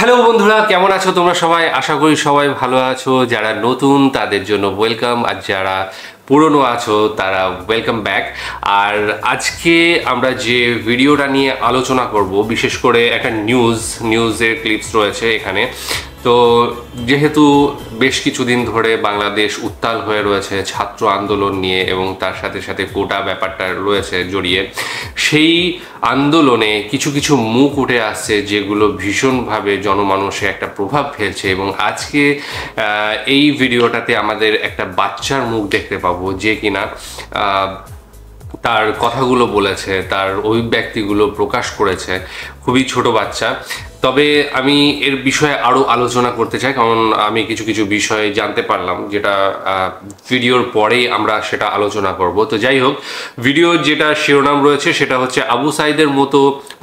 Hello বন্ধুরা, কেমন আছো তোমরা সবাই? আশা করি সবাই ভালো আছো। যারা নতুন তাদের জন্য ওয়েলকাম, আর যারা পুরনো আছো তারা ওয়েলকাম ব্যাক। আর আজকে আমরা যে ভিডিওটা নিয়ে আলোচনা করব, বিশেষ করে একটা নিউজের ক্লিপস রয়েছে এখানে। তো যেহেতু বেশ কিছুদিন ধরে বাংলাদেশ উত্তাল হয়ে রয়েছে ছাত্র আন্দোলন নিয়ে, এবং তার সাথে সাথে কোটা ব্যাপারটা রয়েছে জড়িয়ে, সেই আন্দোলনে কিছু কিছু মুখ উঠে আসছে যেগুলো ভীষণভাবে জনমানসে একটা প্রভাব ফেলছে। এবং আজকে এই ভিডিওটাতে আমাদের একটা বাচ্চার মুখ দেখতে পাবো, যে কিনা তার কথাগুলো বলেছে, তার অভিব্যক্তিগুলো প্রকাশ করেছে। খুবই ছোট বাচ্চা, তবে আমি এর বিষয়ে আরও আলোচনা করতে চাই, কারণ আমি কিছু কিছু বিষয় জানতে পারলাম যেটা ভিডিওর পরেই আমরা সেটা আলোচনা করব। তো যাই হোক, ভিডিওর যেটা শিরোনাম রয়েছে সেটা হচ্ছে আবু সাইদের মতো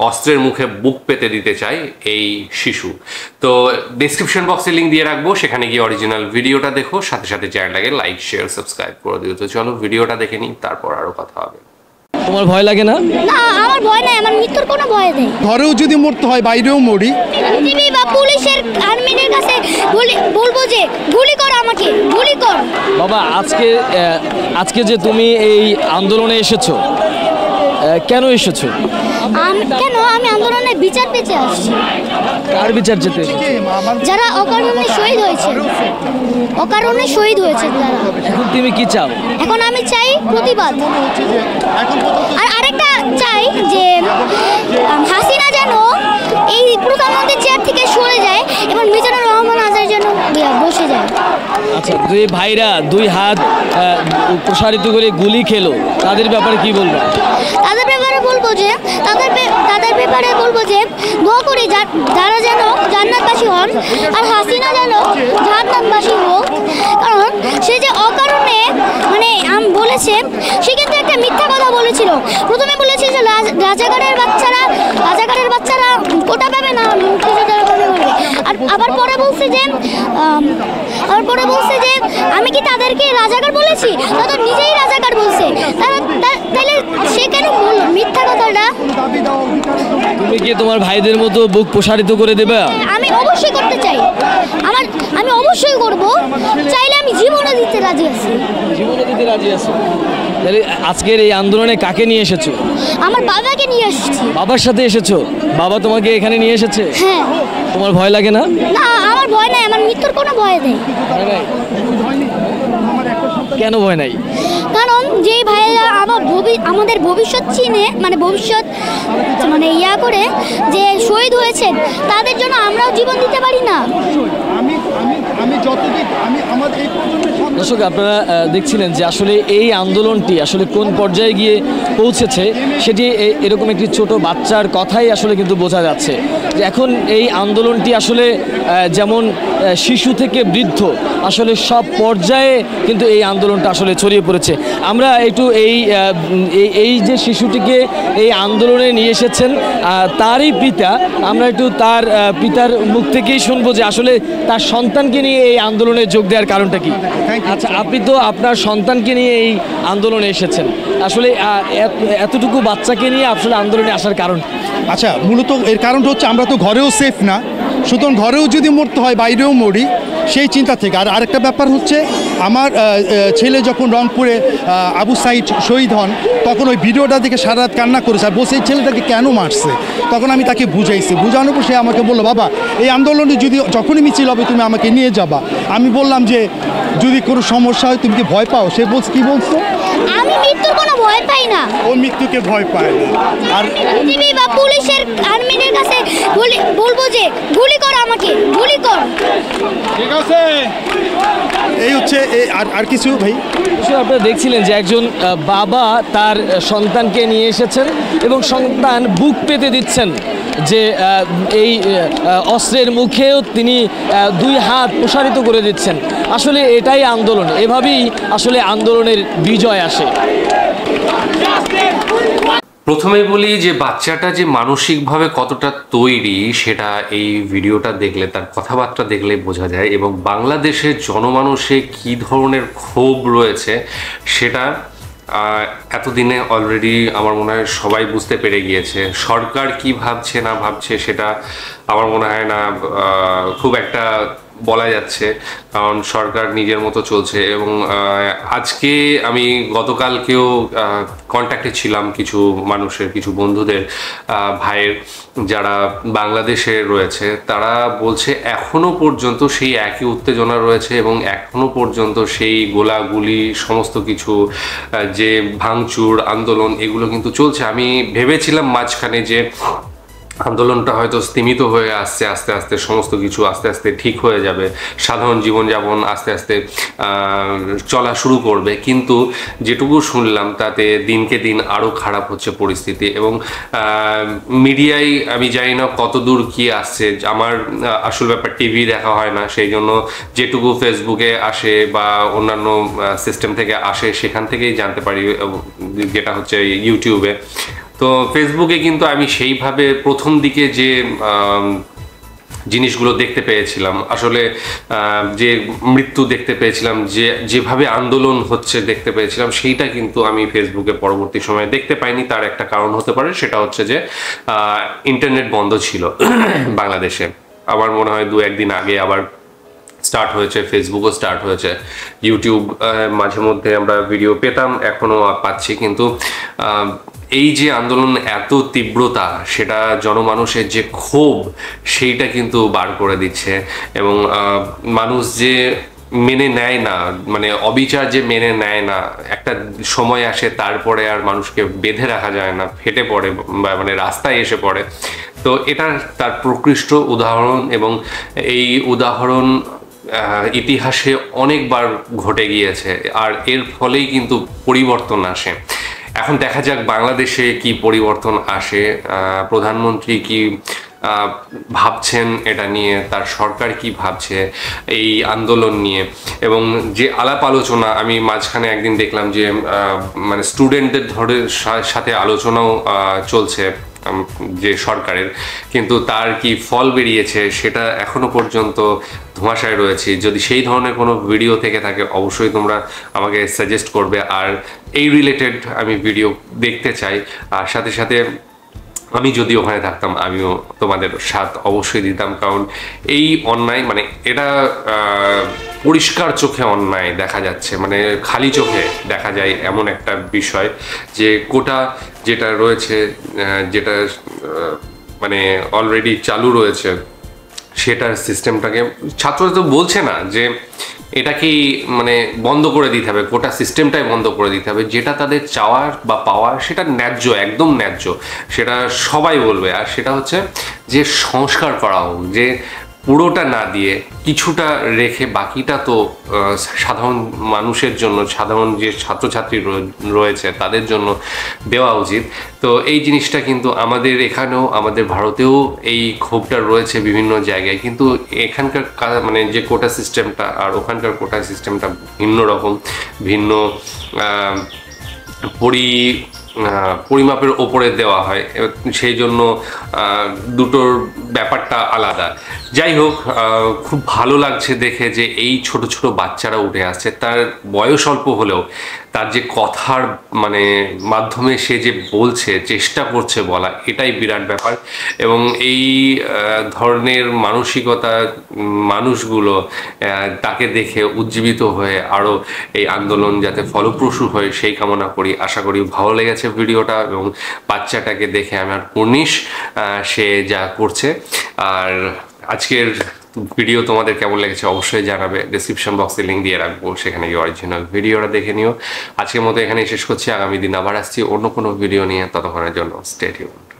অস্ত্রের মুখে বুক পেতে দিতে চায় এই শিশু। তো ডেসক্রিপশন বক্সে লিঙ্ক দিয়ে রাখবো, সেখানে গিয়ে অরিজিনাল ভিডিওটা দেখো, সাথে সাথে চ্যানেলটাকে লাইক শেয়ার সাবস্ক্রাইব করে দিও। তো চলো ভিডিওটা দেখে নিই, তারপর আরও কথা হবে। তোমার ভয় লাগে না? না, আমার ভয় নাই, আমার মৃত্যুর কোনো ভয় নেই। ঘরেও যদি মরতে হয় বাইরেও মরি। টিভি বা পুলিশের আর্মিদের কাছে বলবো যে গুলি কর, আমাকে গুলি কর। বাবা, আজকে যে তুমি এই আন্দোলনে এসেছো, কেন এসেছো? আমি আন্দোলনের বিচার পেতে আসছি। কার বিচার চেতে? যারা অকারণে শহীদ হয়েছে, তারা। এখন তুমি কি চাও? এখন আমি চাই প্রতিবাদ। আর আরেকটা চাই যে হাসিনা যেন এই প্রধানমন্ত্রীর চেয়ার থেকে সরে যায় এবং মিজানুর রহমান আজাদ যেন বসে যায়। আচ্ছা, দুই ভাইরা দুই হাত প্রসারিত করে গুলি খেলো, তাদের ব্যাপারে কি বলবো? তাদের ব্যাপারে বলবো যে দোয়া করি যারা যেন জান্নাতবাসী হন, আর হাসিনা যেন জাহান্নামবাসী হোক। কারণ সে যে অকারণে বলেছে, সে কিন্তু একটা মিথ্যা কথা বলেছিল। প্রথমে বলেছিল যে রাজাকারের বাচ্চারা কোটা পাবে না, মুক্তিযোদ্ধারা পাবে। আর আবার পরে বলছে যে আমি কি তাদেরকে রাজাকার বলেছি? তারা নিজেই রাজাকার বলছে। তাহলে সে কেন বলল মিথ্যা কথাটা? তুমি কি তোমার ভাইদের মতো বুক প্রসারিত করে দেবে? আমি অবশ্যই করতে চাই। আমি অবশ্যই করব, চাইলে আমি জীবনও দিতে রাজি আছি। তাহলে আজকের এই আন্দোলনে কাকে নিয়ে এসেছো? আমার বাবাকে নিয়ে এসেছি। বাবার সাথে এসেছো? বাবা তোমাকে এখানে নিয়ে এসেছে? হ্যাঁ। তোমার ভয় লাগে না? না, আমার ভয় নাই, আমার মৃত্যুর কোনো ভয় নেই। কেন ভয় নাই? কারণ যেই ভাইয়েরা আমাদের ভবিষ্যৎ চিনে, ভবিষ্যৎ করে যে শহীদ হয়েছেন, তাদের জন্য আমরাও জীবন দিতে পারি না? দর্শক, আপনারা দেখছিলেন যে আসলে এই আন্দোলনটি আসলে কোন পর্যায়ে গিয়ে পৌঁছেছে, সেটি এরকম একটি ছোট বাচ্চার কথাই আসলে কিন্তু বোঝা যাচ্ছে যে এখন এই আন্দোলনটি আসলে যেমন শিশু থেকে বৃদ্ধ, আসলে সব পর্যায়ে কিন্তু এই আন্দোলনটা আসলে ছড়িয়ে পড়েছে। আমরা একটু এই যে শিশুটিকে এই আন্দোলনে নিয়ে এসেছেন তারই পিতা, আমরা একটু তার পিতার মুখ থেকেই শুনবো যে আসলে তার সন্তানকে নিয়ে এই আন্দোলনে যোগ দেওয়ার কারণটা কি। আচ্ছা, আপনি তো আপনার সন্তানকে নিয়ে এই আন্দোলনে এসেছেন, আসলে এতটুকু বাচ্চাকে নিয়ে আসলে আন্দোলনে আসার কারণ? আচ্ছা, মূলত এর কারণটা হচ্ছে আমরা তো ঘরেও সেফ না, সুতরাং ঘরেও যদি মরতে হয় বাইরেও মরি, সেই চিন্তা থেকে। আর আরেকটা ব্যাপার হচ্ছে, আমার ছেলে যখন রংপুরে আবু সাইদ শহীদ হন, তখন ওই ভিডিওটা দেখে সারা রাত কান্না করেছে, আর বসে এই ছেলেটাকে কেন মারছে। তখন আমি তাকে বুঝানোর পর সে আমাকে বললো, বাবা এই আন্দোলনে যখনই মিছিল হবে তুমি আমাকে নিয়ে যাবা। আমি বললাম যে যদি কোনো সমস্যা হয় তুমি কি ভয় পাও? সে বলছে, কি বলছে? আমি মৃত্যুর কোনো ভয় পাই না। ও মৃত্যুকে ভয় পায় না। আর টিভি বা পুলিশের আর্মিদের কাছে বলবো যে গুলি কর, আমাকে গুলি কর। ঠিক আছে, এই হচ্ছে। আর কিছু ভাই? আপনারা দেখছিলেন যে একজন বাবা তার সন্তানকে নিয়ে এসেছেন এবং সন্তান বুক পেতে দিচ্ছেন যে এই অস্ত্রের মুখেও তিনি দুই হাত প্রসারিত করে দিচ্ছেন। আসলে এটাই আন্দোলন, এভাবেই আসলে আন্দোলনের বিজয় আসে। প্রথমেই বলি যে বাচ্চাটা যে মানসিকভাবে কতটা তৈরি সেটা এই ভিডিওটা দেখলে, তার কথাবার্তা দেখলে বোঝা যায়। এবং বাংলাদেশের জনমানসে কী ধরনের ক্ষোভ রয়েছে সেটা এতদিনে অলরেডি আমার মনে হয় সবাই বুঝতে পেরে গিয়েছে। সরকার কি ভাবছে না ভাবছে সেটা আমার মনে হয় না খুব একটা বলা যাচ্ছে, কারণ সরকার নিজের মতো চলছে। এবং আজকে আমি গতকালকেও কন্ট্যাক্টে ছিলাম কিছু মানুষের, কিছু বন্ধুদের, ভাইয়ের যারা বাংলাদেশে রয়েছে, তারা বলছে এখনো পর্যন্ত সেই একই উত্তেজনা রয়েছে এবং এখনো পর্যন্ত সেই গোলাগুলি সমস্ত কিছু, যে ভাঙচুর আন্দোলন, এগুলো কিন্তু চলছে। আমি ভেবেছিলাম মাঝখানে যে আন্দোলনটা হয়তো স্তীমিত হয়ে আসছে, আস্তে আস্তে সমস্ত কিছু আস্তে আস্তে ঠিক হয়ে যাবে, সাধারণ জীবনযাপন আস্তে আস্তে চলা শুরু করবে, কিন্তু যেটুকু শুনলাম তাতে দিনকে দিন আরও খারাপ হচ্ছে পরিস্থিতি। এবং মিডিয়ায় আমি জানি না কত দূর কী আসছে, আমার আসল ব্যাপার টিভি দেখা হয় না, সেই জন্য যেটুকু ফেসবুকে আসে বা অন্যান্য সিস্টেম থেকে আসে সেখান থেকেই জানতে পারি, যেটা হচ্ছে ইউটিউবে। তো ফেসবুকে কিন্তু আমি সেইভাবে প্রথম দিকে যে জিনিসগুলো দেখতে পেয়েছিলাম, আসলে যে মৃত্যু দেখতে পেয়েছিলাম, যেভাবে আন্দোলন হচ্ছে দেখতে পেয়েছিলাম, সেইটা কিন্তু আমি ফেসবুকে পরবর্তী সময়ে দেখতে পাইনি। তার একটা কারণ হতে পারে, সেটা হচ্ছে যে ইন্টারনেট বন্ধ ছিল বাংলাদেশে। আমার মনে হয় 2-1 দিন আগে আবার স্টার্ট হয়েছে, ফেসবুকও স্টার্ট হয়েছে, ইউটিউব মাঝে মধ্যে আমরা ভিডিও পেতাম, এখনও পাচ্ছি। কিন্তু এই যে আন্দোলন এত তীব্রতা, সেটা জনমানুষের যে ক্ষোভ সেইটা কিন্তু বার করে দিচ্ছে। এবং মানুষ যে মেনে নেয় না, মানে অবিচার যে মেনে নেয় না, একটা সময় আসে তারপরে আর মানুষকে বেঁধে রাখা যায় না, ফেটে পড়ে বা মানে রাস্তায় এসে পড়ে। তো এটা তার প্রকৃষ্ট উদাহরণ, এবং এই উদাহরণ ইতিহাসে অনেকবার ঘটে গিয়েছে, আর এর ফলেই কিন্তু পরিবর্তন আসে। এখন দেখা যাক বাংলাদেশে কি পরিবর্তন আসে, প্রধানমন্ত্রী কি ভাবছেন এটা নিয়ে, তার সরকার কি ভাবছে এই আন্দোলন নিয়ে। এবং যে আলাপ আলোচনা আমি মাঝখানে একদিন দেখলাম যে মানে স্টুডেন্টদের সাথে আলোচনাও চলছে যে সরকারের, কিন্তু তার কি ফল বেরিয়েছে সেটা এখনো পর্যন্ত ধোঁয়াশায় রয়েছে। যদি সেই ধরনের কোনো ভিডিও থেকে থাকে অবশ্যই তোমরা আমাকে সাজেস্ট করবে, আর এই রিলেটেড আমি ভিডিও দেখতে চাই। আর সাথে সাথে আমি যদি ওখানে থাকতাম আমিও তোমাদের সাথ অবশ্যই দিতাম, কারণ এই অন্যায়, মানে এটা পরিষ্কার চোখে অন্যায় দেখা যাচ্ছে, মানে খালি চোখে দেখা যায় এমন একটা বিষয় যে কোটা যেটা রয়েছে, যেটা মানে অলরেডি চালু রয়েছে, সেটার সিস্টেমটাকে ছাত্ররা তো বলছে না যে এটাকেই মানে বন্ধ করে দিতে হবে, কোটা সিস্টেমটাই বন্ধ করে দিতে হবে। যেটা তাদের চাওয়ার বা পাওয়ার সেটা ন্যায্য, একদম ন্যায্য, সেটা সবাই বলবে। আর সেটা হচ্ছে যে সংস্কার করা হোক, যে পুরোটা না দিয়ে কিছুটা রেখে বাকিটা তো সাধারণ মানুষের জন্য, সাধারণ যে ছাত্রছাত্রী রয়েছে তাদের জন্য দেওয়া উচিত। তো এই জিনিসটা কিন্তু আমাদের এখানেও, আমাদের ভারতেও এই ক্ষোভটা রয়েছে বিভিন্ন জায়গায়, কিন্তু এখানকার মানে যে কোটা সিস্টেমটা আর ওখানকার কোটা সিস্টেমটা ভিন্ন রকম, ভিন্ন পরিমাপের ওপরে দেওয়া হয়, সেই জন্য দুটোর ব্যাপারটা আলাদা। যাই হোক, খুব ভালো লাগছে দেখে যে এই ছোট ছোট বাচ্চারা উঠে আসছে, তার বয়স অল্প হলেও তার যে কথার মানে মাধ্যমে সে যে বলছে, চেষ্টা করছে বলা, এটাই বিরাট ব্যাপার। এবং এই ধরনের মানসিকতা মানুষগুলো তাকে দেখে উজ্জীবিত হয়ে আরও এই আন্দোলন যাতে ফলপ্রসূ হয় সেই কামনা করি। আশা করি ভালো লেগেছে ভিডিওটা, এবং বাচ্চাটাকে দেখে আমার কুর্নিশ সে যা করছে। আর আজকের ভিডিও তোমাদের কেমন লেগেছে অবশ্যই জানাবে, ডেসক্রিপশন বক্সে লিঙ্ক দিয়ে রাখবো, সেখানে গিয়ে অরিজিনাল ভিডিওটা দেখে নিও। আজকের মতো এখানেই শেষ করছি, আগামী দিন আবার আসছি অন্য কোনো ভিডিও নিয়ে, ততক্ষণের জন্য স্টে টিউনড।